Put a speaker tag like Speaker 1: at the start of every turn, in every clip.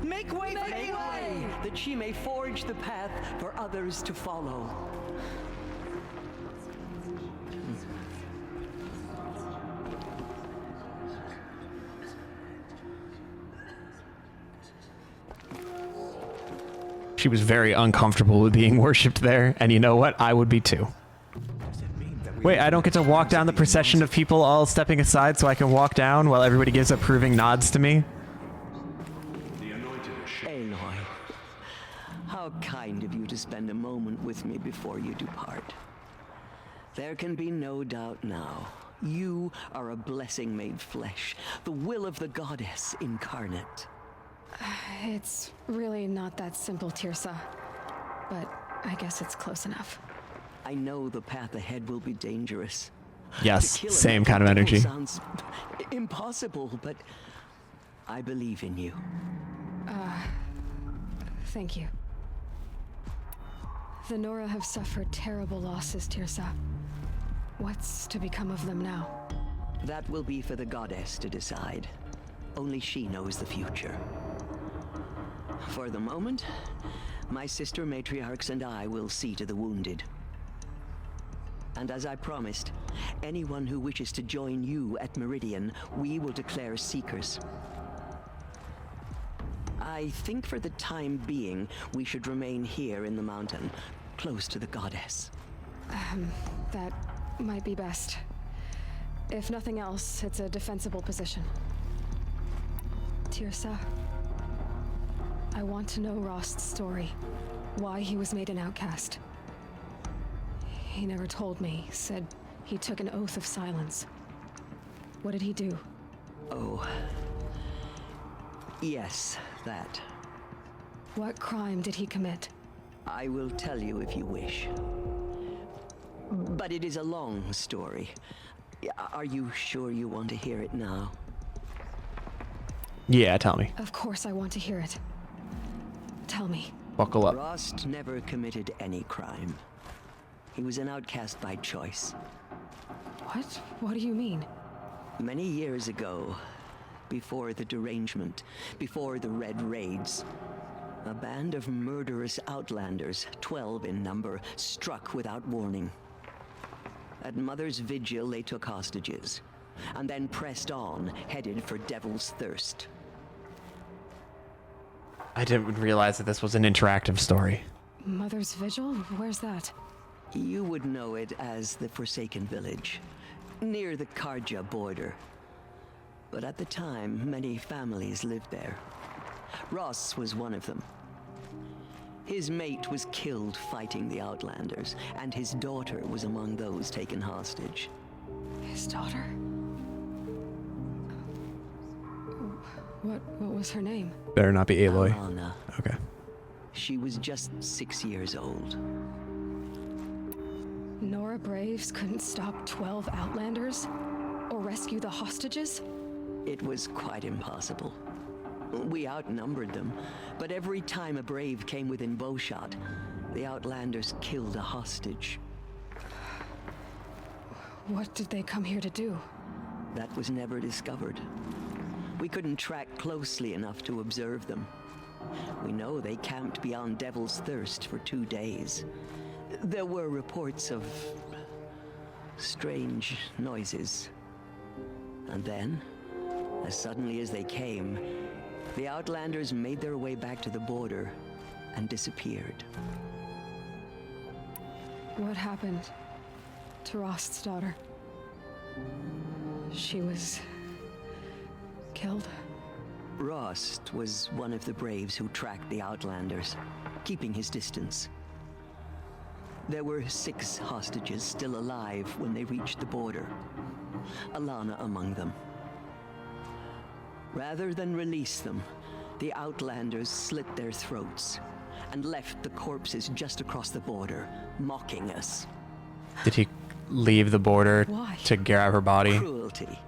Speaker 1: Make way, that she may forge the path for others to follow.
Speaker 2: She was very uncomfortable with being worshipped there, and you know what? I would be too. Wait, I don't get to walk down the procession of people all stepping aside so I can walk down while everybody gives approving nods to me?
Speaker 1: Aloy, how kind of you to spend a moment with me before you depart. There can be no doubt now. You are a blessing made flesh, the will of the goddess incarnate.
Speaker 3: It's really not that simple, Teersa. But I guess it's close enough.
Speaker 1: I know the path ahead will be dangerous.
Speaker 2: Yes, same kind of energy.
Speaker 1: Sounds impossible, but I believe in you.
Speaker 3: Thank you. The Nora have suffered terrible losses, Teersa. What's to become of them now?
Speaker 1: That will be for the goddess to decide. Only she knows the future. For the moment, my sister matriarchs and I will see to the wounded. And as I promised, anyone who wishes to join you at Meridian, we will declare seekers. I think for the time being, we should remain here in the mountain, close to the goddess.
Speaker 3: That might be best. If nothing else, it's a defensible position. Teersa, I want to know Rost's story. Why he was made an outcast. He never told me, said he took an oath of silence. What did he do?
Speaker 1: Oh. Yes, that.
Speaker 3: What crime did he commit?
Speaker 1: I will tell you if you wish. But it is a long story. Are you sure you want to hear it now?
Speaker 2: Yeah, tell me.
Speaker 3: Of course I want to hear it. Tell me.
Speaker 2: Buckle up.
Speaker 1: Rost never committed any crime. He was an outcast by choice.
Speaker 3: What? What do you mean?
Speaker 1: Many years ago, before the derangement, before the Red Raids, a band of murderous outlanders, 12 in number, struck without warning. At Mother's Vigil, they took hostages, and then pressed on, headed for Devil's Thirst.
Speaker 2: I didn't realize that this was an interactive story.
Speaker 3: Mother's Vigil? Where's that?
Speaker 1: You would know it as the Forsaken Village, near the Karja border. But at the time, many families lived there. Ross was one of them. His mate was killed fighting the Outlanders, and his daughter was among those taken hostage.
Speaker 3: His daughter? What was her name?
Speaker 2: Better not be Aloy.
Speaker 1: Alana.
Speaker 2: Okay.
Speaker 1: She was just 6 years old.
Speaker 3: Nora Braves couldn't stop 12 Outlanders? Or rescue the hostages?
Speaker 1: It was quite impossible. We outnumbered them, but every time a Brave came within bowshot, the Outlanders killed a hostage.
Speaker 3: What did they come here to do?
Speaker 1: That was never discovered. We couldn't track closely enough to observe them. We know they camped beyond Devil's Thirst for 2 days. There were reports of strange noises. And then, as suddenly as they came, the Outlanders made their way back to the border and disappeared.
Speaker 3: What happened to Rost's daughter? She was killed?
Speaker 1: Rost was one of the Braves who tracked the Outlanders, keeping his distance. There were 6 hostages still alive when they reached the border, Alana among them. Rather than release them, the Outlanders slit their throats and left the corpses just across the border, mocking us.
Speaker 2: Did he leave the border
Speaker 3: Why?
Speaker 2: to grab her body?
Speaker 1: Cruelty.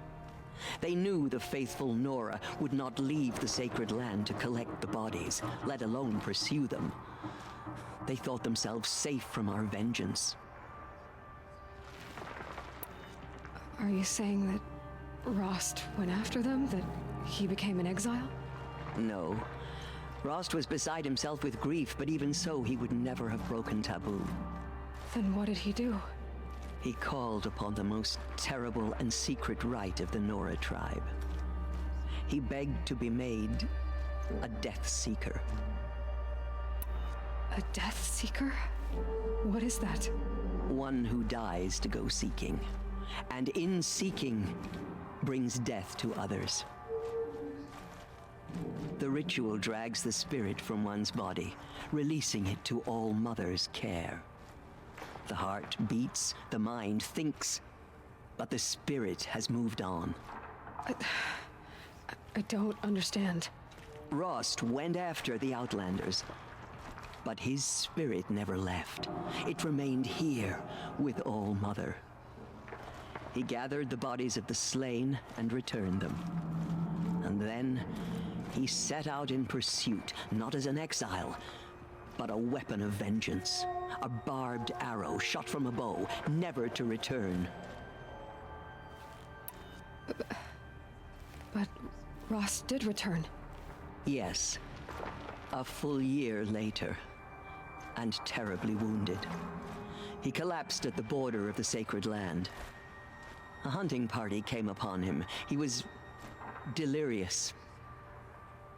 Speaker 1: They knew the faithful Nora would not leave the sacred land to collect the bodies, let alone pursue them. They thought themselves safe from our vengeance.
Speaker 3: Are you saying that Rost went after them? That he became an exile?
Speaker 1: No. Rost was beside himself with grief, but even so, he would never have broken taboo.
Speaker 3: Then what did he do?
Speaker 1: He called upon the most terrible and secret rite of the Nora tribe. He begged to be made a Death Seeker.
Speaker 3: A Death Seeker? What is that?
Speaker 1: One who dies to go seeking, and in seeking, brings death to others. The ritual drags the spirit from one's body, releasing it to All Mother's care. The heart beats, the mind thinks, but the spirit has moved on.
Speaker 3: I don't understand.
Speaker 1: Rost went after the Outlanders, but his spirit never left. It remained here with All Mother. He gathered the bodies of the slain and returned them. And then he set out in pursuit, not as an exile, but a weapon of vengeance. A barbed arrow shot from a bow, never to return.
Speaker 3: But Rost did return.
Speaker 1: Yes, a full year later, and terribly wounded. He collapsed at the border of the sacred land. A hunting party came upon him. He was delirious,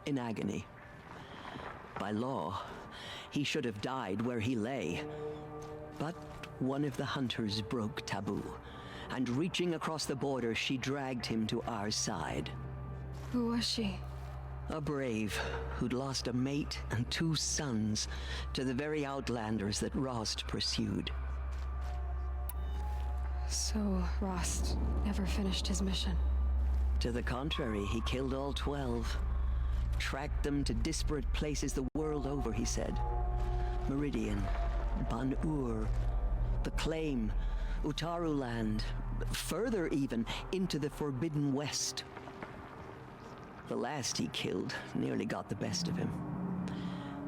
Speaker 1: in agony. By law, he should have died where he lay. But one of the hunters broke taboo, and reaching across the border, she dragged him to our side.
Speaker 3: Who was she?
Speaker 1: A brave who'd lost a mate and 2 sons to the very Outlanders that Rost pursued.
Speaker 3: So Rost never finished his mission.
Speaker 1: To the contrary, he killed all 12. Tracked them to disparate places the world over, he said. Meridian, Ban-Ur, the Claim, Utaru Land, further even, into the Forbidden West. The last he killed nearly got the best of him.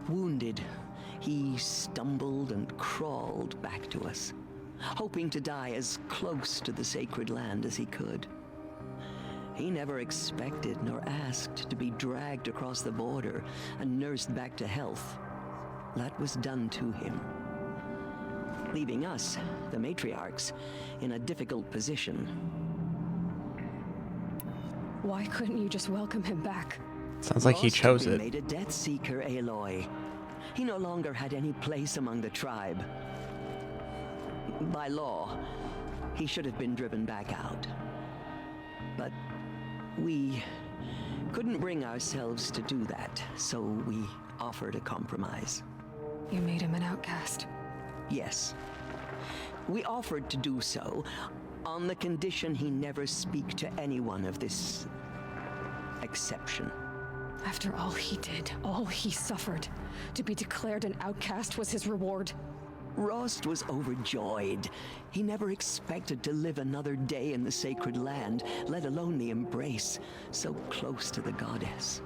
Speaker 1: Wounded, he stumbled and crawled back to us, hoping to die as close to the sacred land as he could. He never expected nor asked to be dragged across the border and nursed back to health. That was done to him, leaving us, the matriarchs, in a difficult position.
Speaker 3: Why couldn't you just welcome him back?
Speaker 2: Sounds like he
Speaker 1: Rost
Speaker 2: chose
Speaker 1: had been
Speaker 2: it.
Speaker 1: made a Death Seeker, Aloy. He no longer had any place among the tribe. By law, he should have been driven back out. But we couldn't bring ourselves to do that, so we offered a compromise.
Speaker 3: You made him an outcast.
Speaker 1: Yes. We offered to do so on the condition he never speak to anyone of this exception.
Speaker 3: After all he did, all he suffered, to be declared an outcast was his reward.
Speaker 1: Rost was overjoyed. He never expected to live another day in the sacred land, let alone the embrace, so close to the goddess.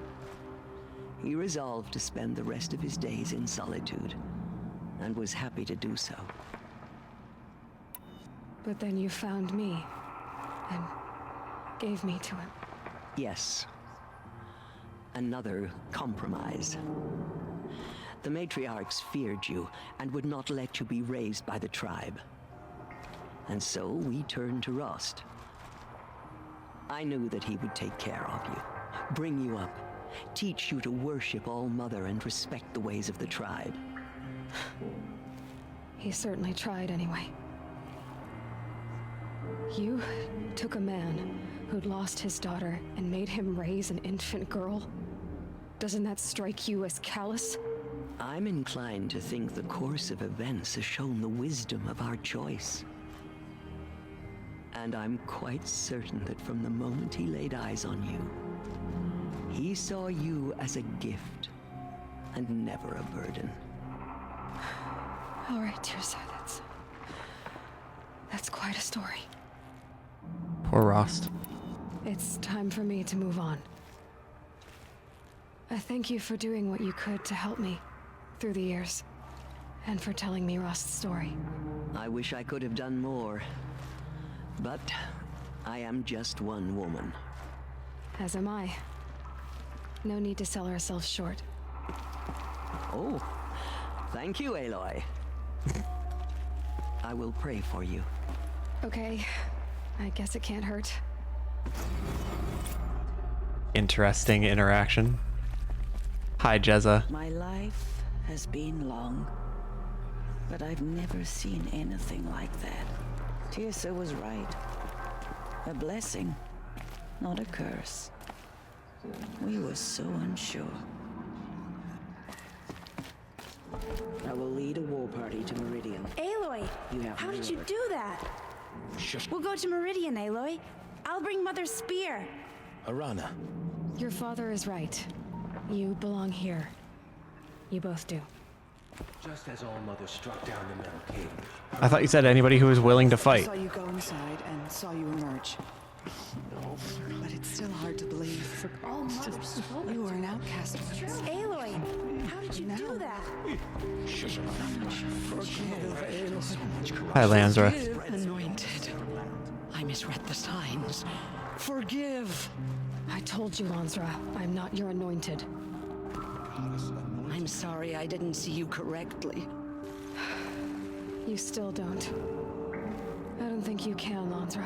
Speaker 1: He resolved to spend the rest of his days in solitude, and was happy to do so.
Speaker 3: But then you found me, and gave me to him.
Speaker 1: Yes. Another compromise. The matriarchs feared you and would not let you be raised by the tribe. And so we turned to Rost. I knew that he would take care of you, bring you up, teach you to worship All Mother and respect the ways of the tribe.
Speaker 3: He certainly tried anyway. You took a man who'd lost his daughter and made him raise an infant girl? Doesn't that strike you as callous?
Speaker 1: I'm inclined to think the course of events has shown the wisdom of our choice. And I'm quite certain that from the moment he laid eyes on you, he saw you as a gift and never a burden.
Speaker 3: All right, Teersa, that's quite a story.
Speaker 2: Poor Rost.
Speaker 3: It's time for me to move on. I thank you for doing what you could to help me through the years, and for telling me Rost's story.
Speaker 1: I wish I could have done more, but I am just one woman.
Speaker 3: As am I. No need to sell ourselves short.
Speaker 1: Oh, thank you, Aloy. I will pray for you.
Speaker 3: Okay, I guess it can't hurt.
Speaker 2: Interesting interaction. Hi, Jezza.
Speaker 4: My life has been long, but I've never seen anything like that. Teersa was right. A blessing, not a curse. We were so unsure. I will lead a war party to Meridian.
Speaker 5: Aloy,
Speaker 4: You have
Speaker 5: how
Speaker 4: my
Speaker 5: did you
Speaker 4: word.
Speaker 5: do that?
Speaker 6: Shush.
Speaker 5: We'll go to Meridian, Aloy. I'll bring Mother's spear.
Speaker 6: Arana.
Speaker 3: Your father is right. You belong here. You both do.
Speaker 7: Just as All Mother struck down the metal cage.
Speaker 2: I thought you said anybody who was willing to fight.
Speaker 8: Saw you go inside and saw you emerge. But it's still hard to believe.
Speaker 5: All Mother spoke.
Speaker 8: You were an outcast.
Speaker 5: Aloy, how did you do that?
Speaker 6: Shush, Arana.
Speaker 2: Hi, Lansra.
Speaker 1: Forgive, anointed. I misread the signs. Forgive.
Speaker 3: I told you, Lansra, I'm not your anointed.
Speaker 1: I'm sorry I didn't see you correctly.
Speaker 3: You still don't. I don't think you can, Lansra.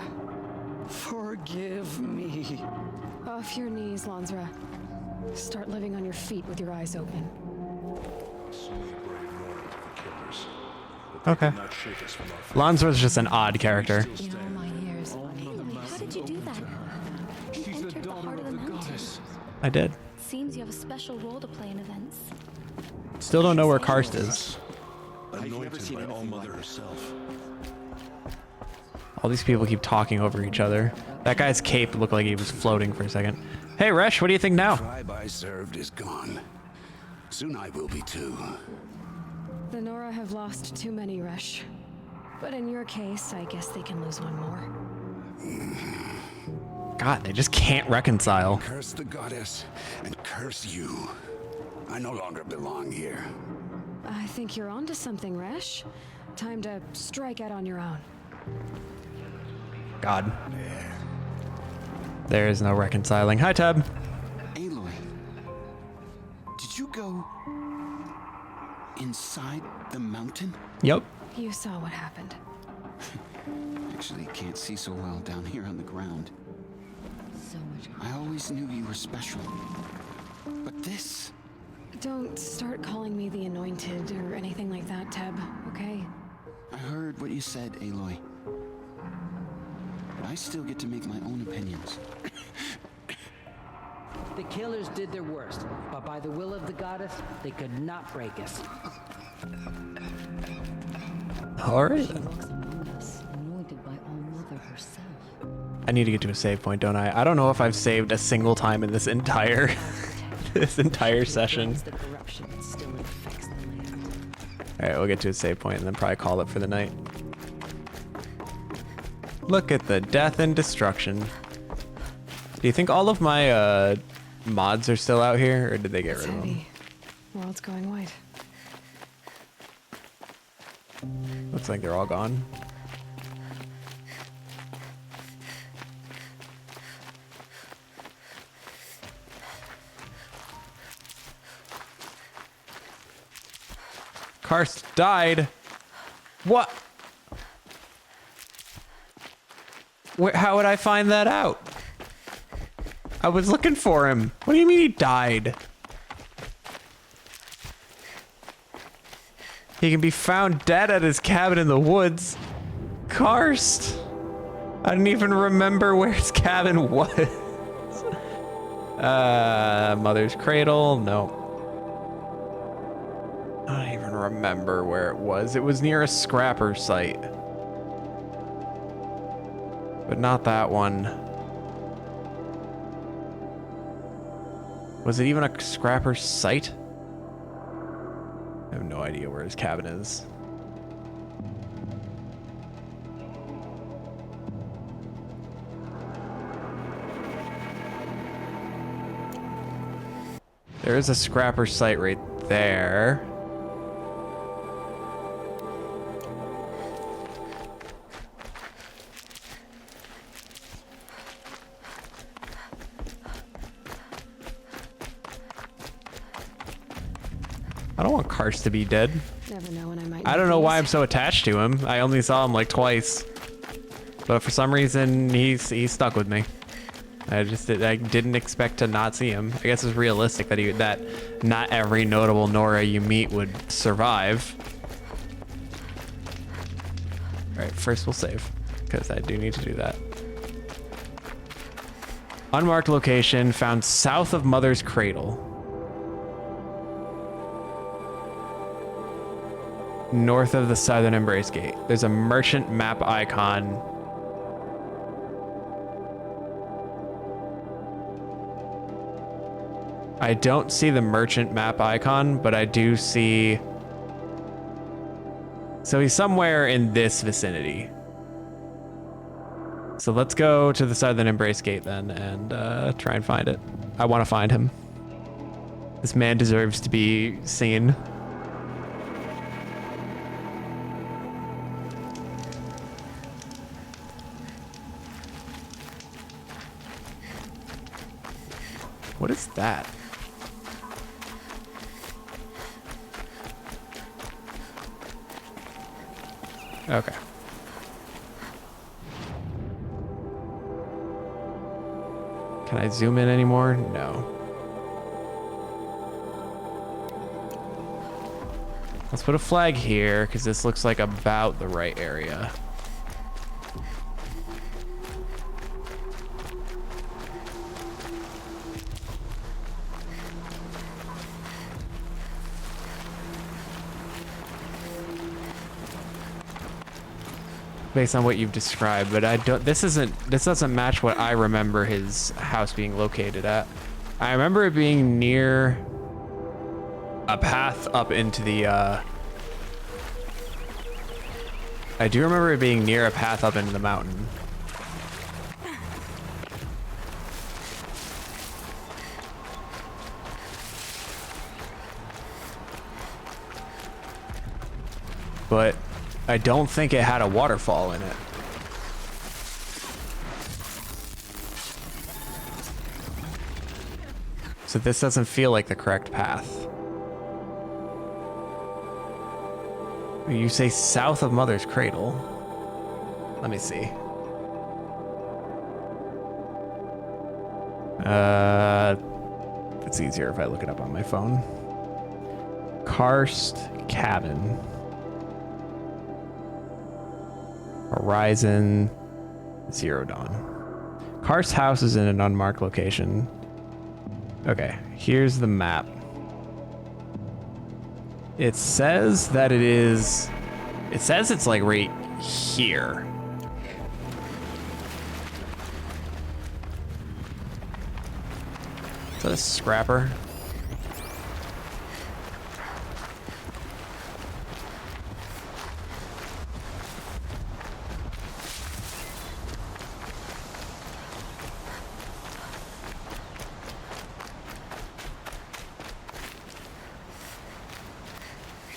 Speaker 1: Forgive me.
Speaker 3: Off your knees, Lansra. Start living on your feet with your eyes open.
Speaker 2: Okay. Lansra's just an odd character.
Speaker 5: In all my years. Aloy, how did you do that? You entered the heart of the mountain.
Speaker 2: I did.
Speaker 5: Seems you have a special role to play in events.
Speaker 2: Still don't know where Karst is.
Speaker 6: Anointed by All Mother herself.
Speaker 2: All these people keep talking over each other. That guy's cape looked like he was floating for a second. Hey, Resh, what do you think now?
Speaker 9: Tribe I served is gone. Soon I will be too.
Speaker 3: The Nora have lost too many, Resh. But in your case, I guess they can lose one more.
Speaker 2: God, they just can't reconcile.
Speaker 9: Curse the goddess and curse you. I no longer belong here.
Speaker 3: I think you're onto something, Resh. Time to strike out on your own.
Speaker 2: God. There is no reconciling. Hi, Tab.
Speaker 10: Aloy, did you go inside the mountain?
Speaker 2: Yep.
Speaker 3: You saw what happened.
Speaker 10: Actually, can't see so well down here on the ground.
Speaker 5: So much.
Speaker 10: I always knew you were special. But this...
Speaker 3: Don't start calling me the Anointed or anything like that, Teb, okay?
Speaker 10: I heard what you said, Aloy. But I still get to make my own opinions.
Speaker 11: The killers did their worst, but by the will of the goddess, they could not break us.
Speaker 2: Alright then.
Speaker 5: Walks among us, anointed by All Mother herself.
Speaker 2: I need to get to a save point, don't I? I don't know if I've saved a single time in this entire session.
Speaker 1: The corruption that still infects the land.
Speaker 2: Alright, we'll get to a save point and then probably call it for the night. Look at the death and destruction. Do you think all of my mods are still out here, or did they get
Speaker 3: It's
Speaker 2: rid of them?
Speaker 3: heavy. World's going white.
Speaker 2: Looks like they're all gone. Karst died. What? How would I find that out? I was looking for him. What do you mean he died? He can be found dead at his cabin in the woods. Karst. I didn't even remember where his cabin was. Mother's cradle. No. I don't even remember where it was. It was near a scrapper site. But not that one. Was it even a scrapper site? I have no idea where his cabin is. There is a scrapper site right there. I don't want Karst to be dead.
Speaker 3: Never know when I might.
Speaker 2: I don't know why I'm so attached to him. I only saw him like twice, but for some reason he's stuck with me. I didn't expect to not see him. I guess it's realistic that not every notable Nora you meet would survive. All right, first we'll save because I do need to do that. Unmarked location found south of Mother's Cradle. North of the Southern Embrace Gate. There's a merchant map icon. I don't see the merchant map icon, but I do see... So he's somewhere in this vicinity. So let's go to the Southern Embrace Gate then and try and find it. I want to find him. This man deserves to be seen. What is that? Okay. Can I zoom in anymore? No. Let's put a flag here because this looks like about the right area. Based on what you've described, but I don't. This doesn't match what I remember his house being located at. I remember it being near a path up into the. I do remember it being near a path up into the mountain. But I don't think it had a waterfall in it. So this doesn't feel like the correct path. You say south of Mother's Cradle. Let me see. It's easier if I look it up on my phone. Karst Cabin. Horizon Zero Dawn. Karst's house is in an unmarked location. Okay, here's the map. It says that it is... It says it's like right here. Is that a scrapper?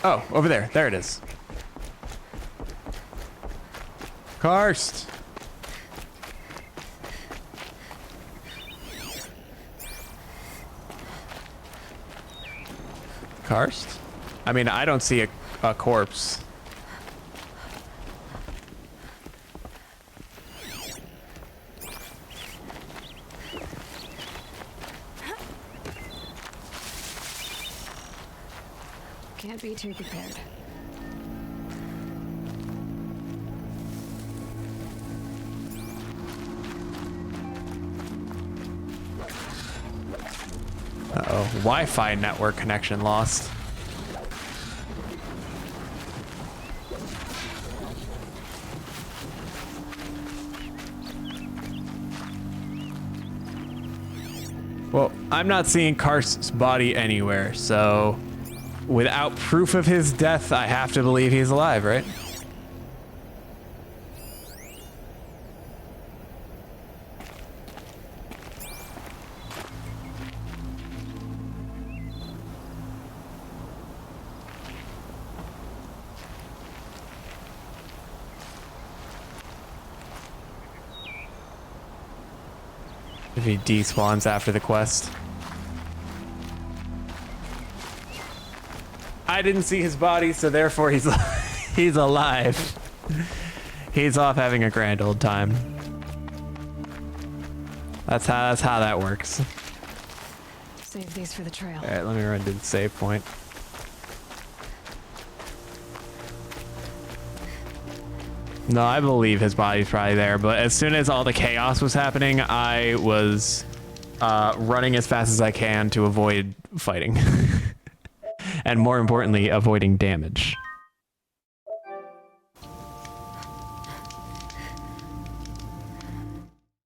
Speaker 2: Oh, over there. There it is. Karst. Karst? I mean, I don't see a corpse.
Speaker 3: Can't be too prepared.
Speaker 2: Uh-oh. Wi-Fi network connection lost. Well, I'm not seeing Karst's body anywhere, so... Without proof of his death, I have to believe he's alive, right? If he despawns after the quest. I didn't see his body, so therefore he's he's alive. He's off having a grand old time. That's how that works.
Speaker 3: Save these for the trail.
Speaker 2: All right, let me run to the save point. No, I believe his body's probably there, but as soon as all the chaos was happening, I was running as fast as I can to avoid fighting. And more importantly, avoiding damage.